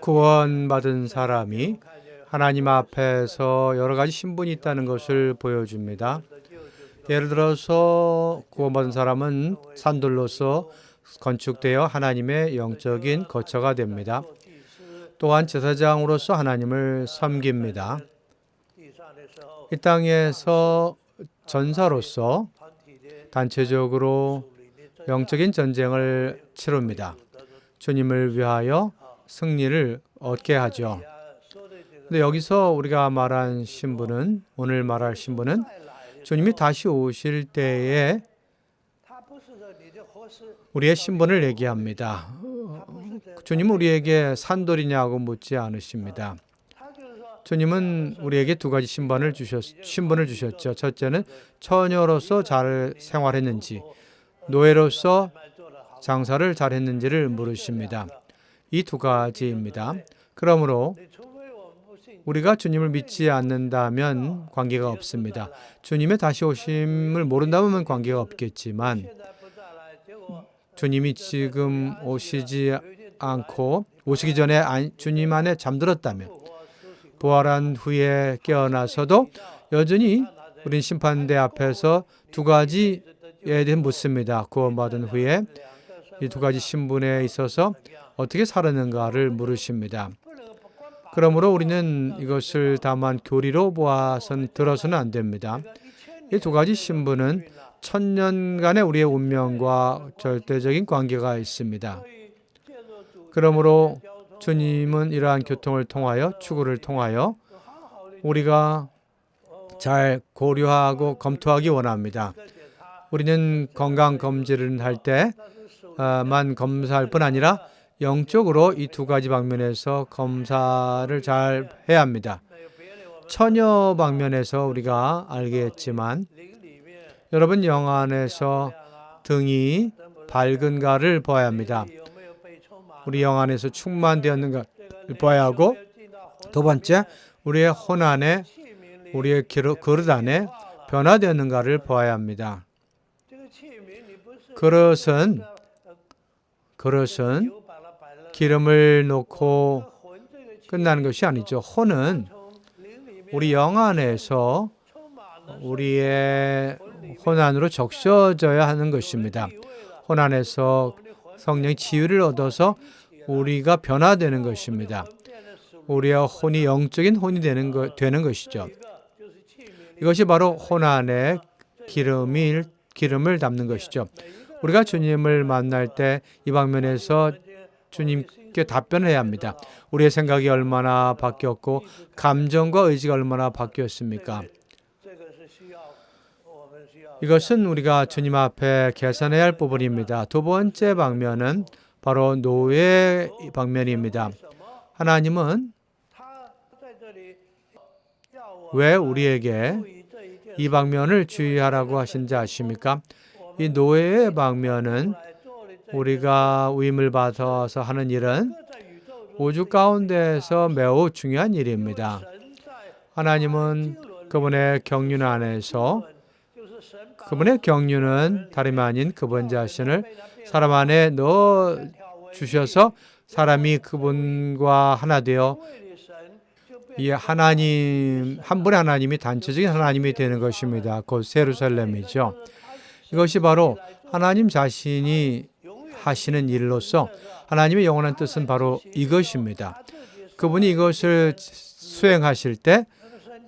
구원받은 사람이 하나님 앞에서 여러 가지 신분이 있다는 것을 보여줍니다. 예를 들어서 구원받은 사람은 산돌로서 건축되어 하나님의 영적인 거처가 됩니다. 또한 제사장으로서 하나님을 섬깁니다. 이 땅에서 전사로서 단체적으로 영적인 전쟁을 치릅니다. 주님을 위하여 승리를 얻게 하죠. 근데 여기서 우리가 말한 신분은, 오늘 말할 신분은 주님이 다시 오실 때에 우리의 신분을 얘기합니다. 주님은 우리에게 산돌이냐고 묻지 않으십니다. 주님은 우리에게 두 가지 신분을 주셨죠. 첫째는 처녀로서 잘 생활했는지, 노예로서 장사를 잘했는지를 물으십니다. 이 두 가지입니다. 그러므로 우리가 주님을 믿지 않는다면 관계가 없습니다. 주님의 다시 오심을 모른다면 관계가 없겠지만 주님이 지금 오시지 않고 오시기 전에 주님 안에 잠들었다면 부활한 후에 깨어나서도 여전히 우린 심판대 앞에서 두 가지에 대해 묻습니다. 구원받은 후에 이 두 가지 신분에 있어서 어떻게 살았는가를 물으십니다. 그러므로 우리는 이것을 다만 교리로 들어서는 안 됩니다. 이 두 가지 신분은 천년간의 우리의 운명과 절대적인 관계가 있습니다. 그러므로 주님은 이러한 교통을 통하여, 추구를 통하여 우리가 잘 고려하고 검토하기 원합니다. 우리는 건강검진을 할 때만 검사할 뿐 아니라 영적으로 이 두 가지 방면에서 검사를 잘 해야 합니다. 처녀 방면에서 우리가 알겠지만 여러분 영 안에서 등이 밝은가를 보아야 합니다. 우리 영 안에서 충만되었는가를 보아야 하고, 두 번째, 우리의 혼 안에, 우리의 그릇 안에 변화되었는가를 보아야 합니다. 그릇은 기름을 넣고 끝나는 것이 아니죠. 혼은 우리 영 안에서 우리의 혼 안으로 적셔져야 하는 것입니다. 혼 안에서 성령의 지위를 얻어서 우리가 변화되는 것입니다. 우리의 혼이 영적인 혼이 되는 것이죠. 이것이 바로 혼 안에 기름을 담는 것이죠. 우리가 주님을 만날 때 이 방면에서 주님께 답변해야 합니다. 우리의 생각이 얼마나 바뀌었고 감정과 의지가 얼마나 바뀌었습니까? 이것은 우리가 주님 앞에 계산해야 할 부분입니다. 두 번째 방면은 바로 노예 방면입니다. 하나님은 왜 우리에게 이 방면을 주의하라고 하신지 아십니까? 이 노예의 방면은 우리가 위임을 받아서 하는 일은 우주 가운데에서 매우 중요한 일입니다. 하나님은 그분의 경륜 안에서, 그분의 경륜은 다름이 아닌 그분 자신을 사람 안에 넣어 주셔서 사람이 그분과 하나 되어 이 하나님, 한 분의 하나님이 단체적인 하나님이 되는 것입니다. 곧 예루살렘이죠. 이것이 바로 하나님 자신이 하시는 일로서 하나님의 영원한 뜻은 바로 이것입니다. 그분이 이것을 수행하실 때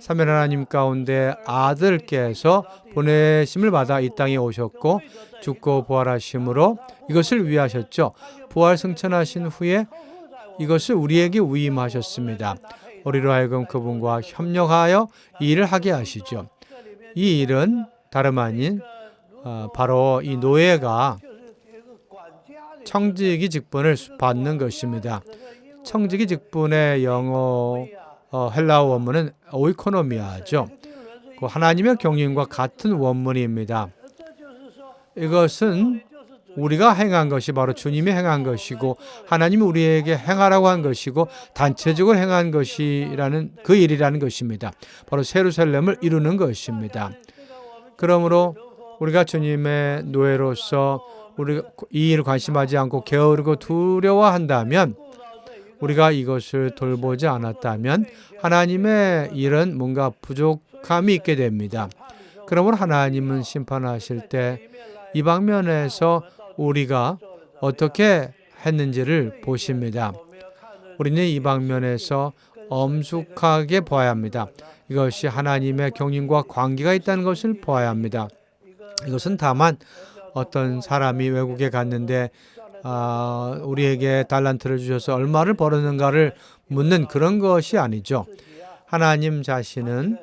삼위 하나님 가운데 아들께서 보내심을 받아 이 땅에 오셨고 죽고 부활하심으로 이것을 위하셨죠. 부활 승천하신 후에 이것을 우리에게 위임하셨습니다. 우리로 하여금 그분과 협력하여 이 일을 하게 하시죠. 이 일은 다름 아닌 바로 이 노예가 청지기 직분을 받는 것입니다. 청지기 직분의 영어 헬라어 원문은 오이코노미아죠. 그 하나님의 경륜과 같은 원문입니다. 이것은 우리가 행한 것이 바로 주님이 행한 것이고 하나님이 우리에게 행하라고 한 것이고 단체적으로 행한 것이라는 그 일이라는 것입니다. 바로 예루살렘을 이루는 것입니다. 그러므로 우리가 주님의 노예로서 우리가 이 일을 관심하지 않고 게으르고 두려워한다면, 우리가 이것을 돌보지 않았다면 하나님의 일은 뭔가 부족함이 있게 됩니다. 그러므로 하나님은 심판하실 때 이 방면에서 우리가 어떻게 했는지를 보십니다. 우리는 이 방면에서 엄숙하게 보아야 합니다. 이것이 하나님의 경륜과 관계가 있다는 것을 보아야 합니다. 이것은 다만 어떤 사람이 외국에 갔는데 우리에게 달란트를 주셔서 얼마를 벌었는가를 묻는 그런 것이 아니죠. 하나님 자신은,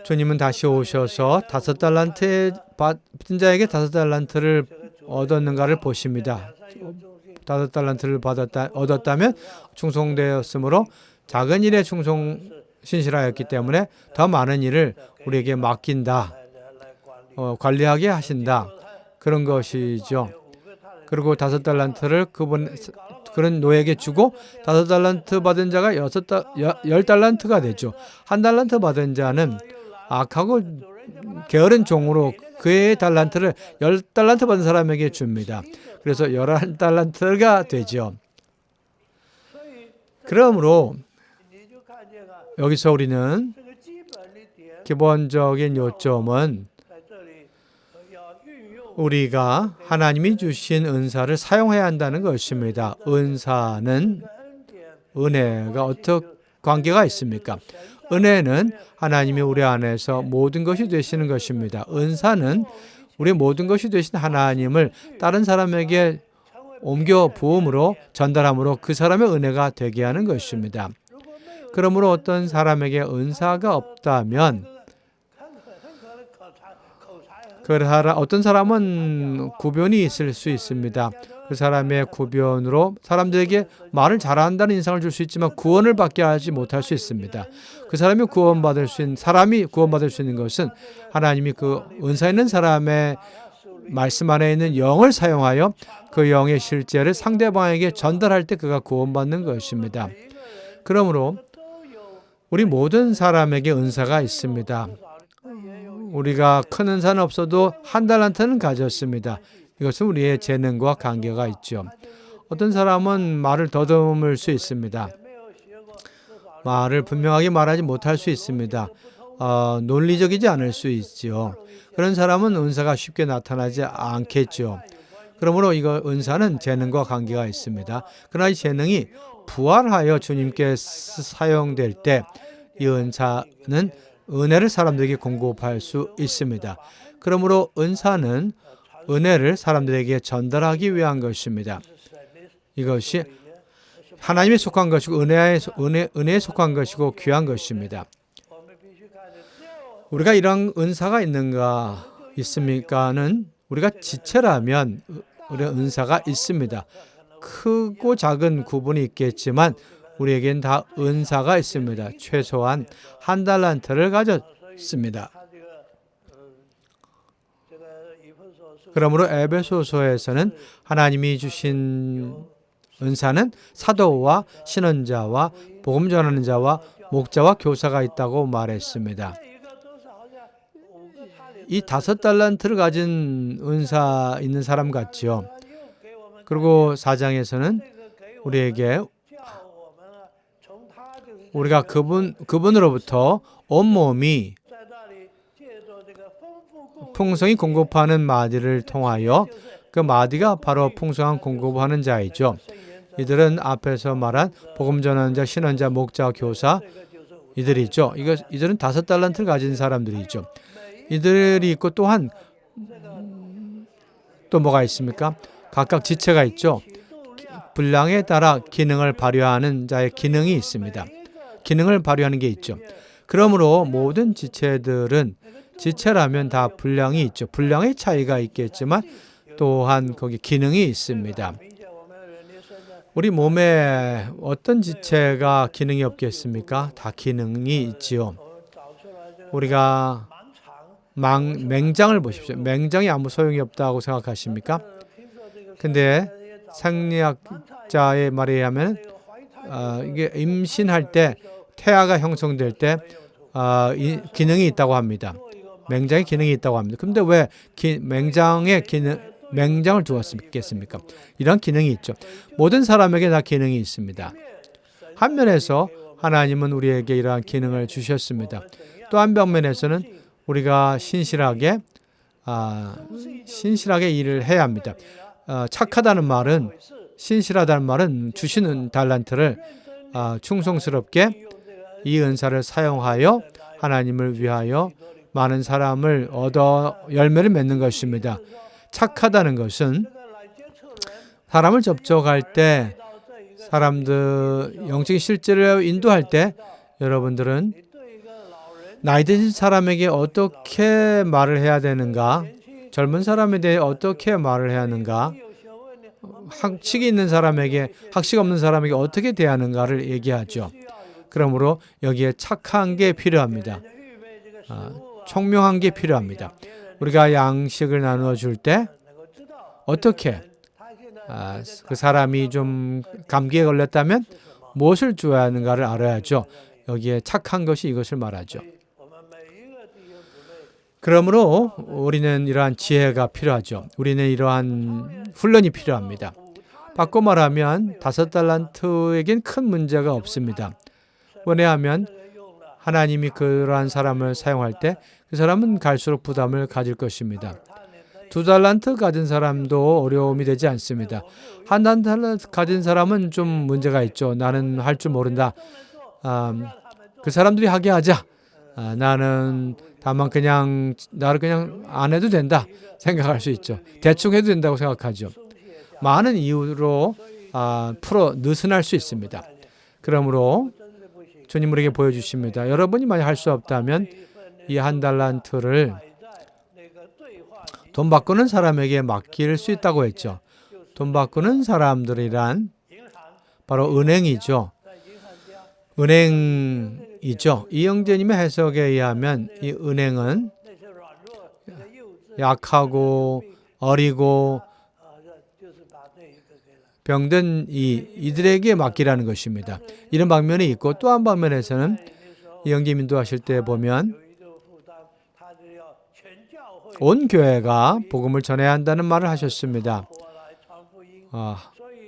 주님은 다시 오셔서 5달란트 받은 자에게 5달란트를 얻었는가를 보십니다. 5달란트를 얻었다면 충성되었으므로 작은 일에 신실하였기 때문에 더 많은 일을 우리에게 맡긴다. 관리하게 하신다. 그런 것이죠. 그리고 5달란트를 그런 노예에게 주고 5달란트 받은 자가 10달란트가 되죠. 1달란트 받은 자는 악하고 게으른 종으로 그의 달란트를 10달란트 받은 사람에게 줍니다. 그래서 11달란트가 되죠. 그러므로 여기서 우리는 기본적인 요점은 우리가 하나님이 주신 은사를 사용해야 한다는 것입니다. 은사는, 은혜가 어떤 관계가 있습니까? 은혜는 하나님이 우리 안에서 모든 것이 되시는 것입니다. 은사는 우리 모든 것이 되신 하나님을 다른 사람에게 옮겨 부음으로, 전달함으로 그 사람의 은혜가 되게 하는 것입니다. 그러므로 어떤 사람에게 은사가 없다면, 어떤 사람은 구변이 있을 수 있습니다. 그 사람의 구변으로 사람들에게 말을 잘한다는 인상을 줄 수 있지만 구원을 받게 하지 못할 수 있습니다. 그 사람이 구원받을 수 있는 것은 하나님이 그 은사 있는 사람의 말씀 안에 있는 영을 사용하여 그 영의 실제를 상대방에게 전달할 때 그가 구원받는 것입니다. 그러므로 우리 모든 사람에게 은사가 있습니다. 우리가 큰 은사는 없어도 1달란트는 가졌습니다. 이것은 우리의 재능과 관계가 있죠. 어떤 사람은 말을 더듬을 수 있습니다. 말을 분명하게 말하지 못할 수 있습니다. 논리적이지 않을 수 있죠. 그런 사람은 은사가 쉽게 나타나지 않겠죠. 그러므로 이거 은사는 재능과 관계가 있습니다. 그러나 이 재능이 부활하여 주님께 사용될 때 이 은사는 은혜를 사람들에게 공급할 수 있습니다. 그러므로 은사는 은혜를 사람들에게 전달하기 위한 것입니다. 이것이 하나님에 속한 것이고 은혜에 속한 것이고 귀한 것입니다. 우리가 이런 은사가 있습니까는 우리가 지체라면 우리 은사가 있습니다. 크고 작은 구분이 있겠지만 우리에겐 다 은사가 있습니다. 최소한 1달란트를 가졌습니다. 그러므로 에베소서에서는 하나님이 주신 은사는 사도와 신언자와 복음 전하는 자와 목자와 교사가 있다고 말했습니다. 이 5달란트를 가진 은사 있는 사람 같지요. 그리고 4장에서는 우리가 그분으로부터 온몸이 풍성히 공급하는 마디를 통하여, 그 마디가 바로 풍성한 공급하는 자이죠. 이들은 앞에서 말한 복음 전하는 자, 신언자, 목자, 교사 이들이죠. 이들은 5달란트를 가진 사람들이죠. 이들이 있고 또한 또 뭐가 있습니까? 각각 지체가 있죠. 분량에 따라 기능을 발휘하는 자의 기능이 있습니다. 기능을 발휘하는 게 있죠. 그러므로 모든 지체들은 지체라면 다 분량이 있죠. 분량의 차이가 있겠지만 또한 거기 기능이 있습니다. 우리 몸에 어떤 지체가 기능이 없겠습니까? 다 기능이 있지요. 우리가 맹장을 보십시오. 맹장이 아무 소용이 없다고 생각하십니까? 근데 생리학자의 말에 의하면 이게 임신할 때 태아가 형성될 때 기능이 있다고 합니다. 맹장의 기능이 있다고 합니다. 그런데 왜 맹장을 두었겠습니까? 이런 기능이 있죠. 모든 사람에게 다 기능이 있습니다. 한 면에서 하나님은 우리에게 이러한 기능을 주셨습니다. 또 한 방면에서는 우리가 신실하게 일을 해야 합니다. 착하다는 말은, 신실하다는 말은 주시는 달란트를 충성스럽게 이 은사를 사용하여 하나님을 위하여 많은 사람을 얻어 열매를 맺는 것입니다. 착하다는 것은 사람을 접촉할 때, 사람들 영적인 실제를 인도할 때 여러분들은 나이 드신 사람에게 어떻게 말을 해야 되는가, 젊은 사람에 대해 어떻게 말을 해야 하는가, 학식이 있는 사람에게, 학식 없는 사람에게 어떻게 대하는가를 얘기하죠. 그러므로 여기에 착한 게 필요합니다. 총명한 게 필요합니다. 우리가 양식을 나누어 줄 때 어떻게 그 사람이 좀 감기에 걸렸다면 무엇을 줘야 하는가를 알아야죠. 여기에 착한 것이 이것을 말하죠. 그러므로 우리는 이러한 지혜가 필요하죠. 우리는 이러한 훈련이 필요합니다. 바꿔 말하면 5달란트에겐 큰 문제가 없습니다. 왜냐하면 하나님이 그러한 사람을 사용할 때 그 사람은 갈수록 부담을 가질 것입니다. 2달란트 가진 사람도 어려움이 되지 않습니다. 1달란트 가진 사람은 좀 문제가 있죠. 나는 할 줄 모른다. 그 사람들이 하게 하자. 나는 다만 나를 그냥 안 해도 된다 생각할 수 있죠. 대충 해도 된다고 생각하죠. 많은 이유로 느슨할 수 있습니다. 그러므로 주님 우리에게 보여주십니다. 여러분이 만약 할 수 없다면 이 1달란트를 돈 바꾸는 사람에게 맡길 수 있다고 했죠. 돈 바꾸는 사람들이란 바로 은행이죠. 이영재님의 해석에 의하면 이 은행은 약하고 어리고 병든 이들에게 맡기라는 것입니다. 이런 방면이 있고, 또 한 방면에서는 이영재 인도하실 때 보면 온 교회가 복음을 전해야 한다는 말을 하셨습니다.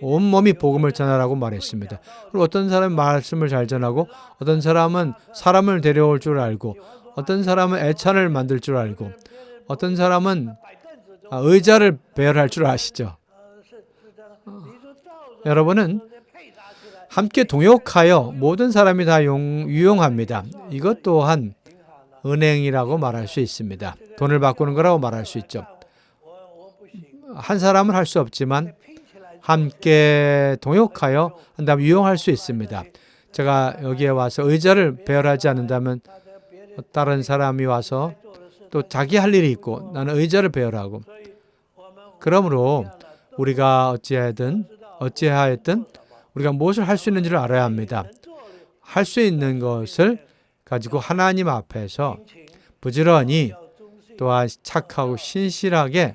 온몸이 복음을 전하라고 말했습니다. 그리고 어떤 사람은 말씀을 잘 전하고, 어떤 사람은 사람을 데려올 줄 알고, 어떤 사람은 애찬을 만들 줄 알고, 어떤 사람은 의자를 배열할 줄 아시죠? 여러분은 함께 동역하여 모든 사람이 다 유용합니다. 이것 또한 은행이라고 말할 수 있습니다. 돈을 바꾸는 거라고 말할 수 있죠. 한 사람은 할 수 없지만 함께 동역하여 한다면 유용할 수 있습니다. 제가 여기에 와서 의자를 배열하지 않는다면 다른 사람이 와서 또 자기 할 일이 있고 나는 의자를 배열하고, 그러므로 우리가 어찌하였든 우리가 무엇을 할 수 있는지를 알아야 합니다. 할 수 있는 것을 가지고 하나님 앞에서 부지런히 또한 착하고 신실하게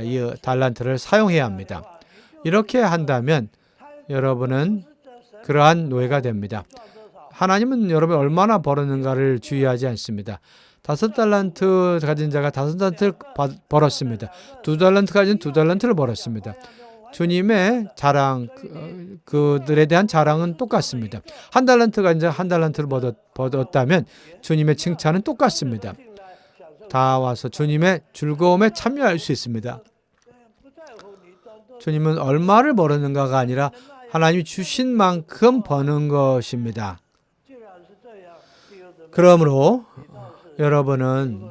이 달란트를 사용해야 합니다. 이렇게 한다면 여러분은 그러한 노예가 됩니다. 하나님은 여러분이 얼마나 벌었는가를 주의하지 않습니다. 5달란트 가진 자가 5달란트를 벌었습니다. 2달란트 가진 2달란트를 벌었습니다. 주님의 자랑, 그들에 대한 자랑은 똑같습니다. 1달란트 가진 자가 1달란트를 벌었다면 주님의 칭찬은 똑같습니다. 다 와서 주님의 즐거움에 참여할 수 있습니다. 주님은 얼마를 벌었는가가 아니라 하나님이 주신 만큼 버는 것입니다. 그러므로 여러분은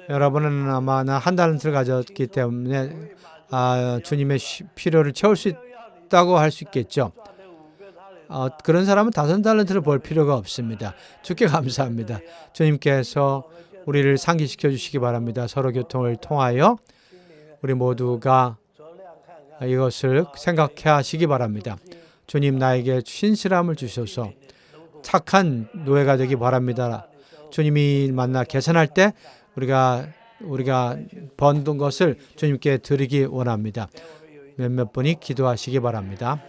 아마 1달란트를 가졌기 때문에 주님의 필요를 채울 수 있다고 할 수 있겠죠. 그런 사람은 5달란트를 벌 필요가 없습니다. 주께 감사합니다. 주님께서 우리를 상기시켜 주시기 바랍니다. 서로 교통을 통하여 우리 모두가 이것을 생각해 하시기 바랍니다. 주님, 나에게 신실함을 주셔서 착한 노예가 되기 바랍니다. 주님이 만나 계산할 때 우리가 번 것을 주님께 드리기 원합니다. 몇몇 분이 기도하시기 바랍니다.